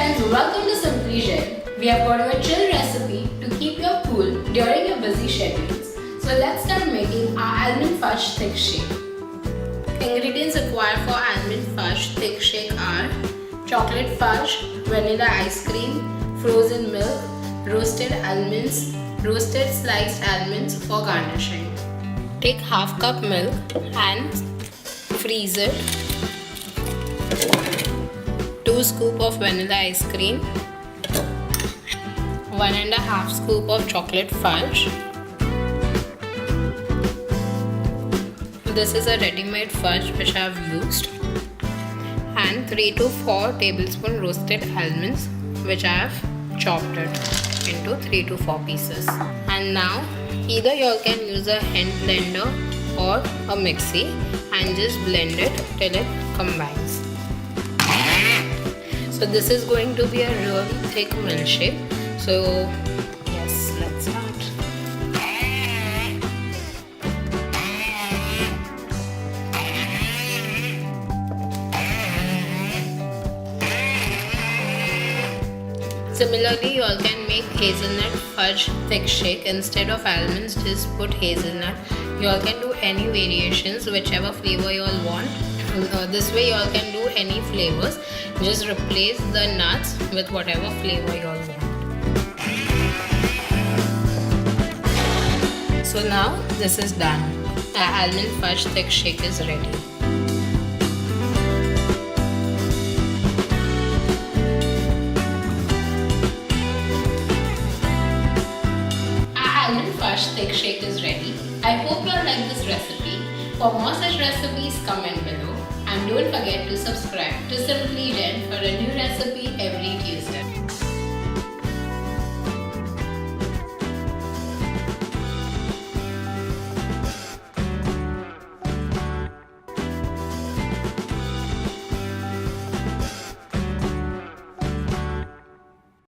friends, welcome to Simply Jain. We have got you a chill recipe to keep you cool during your busy schedules. So let's start making our almond fudge thick shake. Ingredients required for almond fudge thick shake are chocolate fudge, vanilla ice cream, frozen milk, roasted almonds, roasted sliced almonds for garnishing. Take half cup milk and freeze it. 2 scoop of vanilla ice cream, 1.5 scoop of chocolate fudge. This is a ready-made fudge which I have used, and 3 to 4 tablespoon roasted almonds which I have chopped it into 3 to 4 pieces. And now either you all can use a hand blender or a mixie and just blend it till it combines. So this is going to be a really thick milkshake. So yes, let's start. Similarly, you all can make hazelnut fudge thick shake. Instead of almonds, just put hazelnut. You all can do any variations, whichever flavor you all want. This way you all can do any flavors. Just replace the nuts with whatever flavor you all want. So now this is done. The almond fudge thick shake is ready. Our almond fudge thick shake is ready. I hope you all like this recipe. For more such recipes, comment below. And don't forget to subscribe to Simply Jain for a new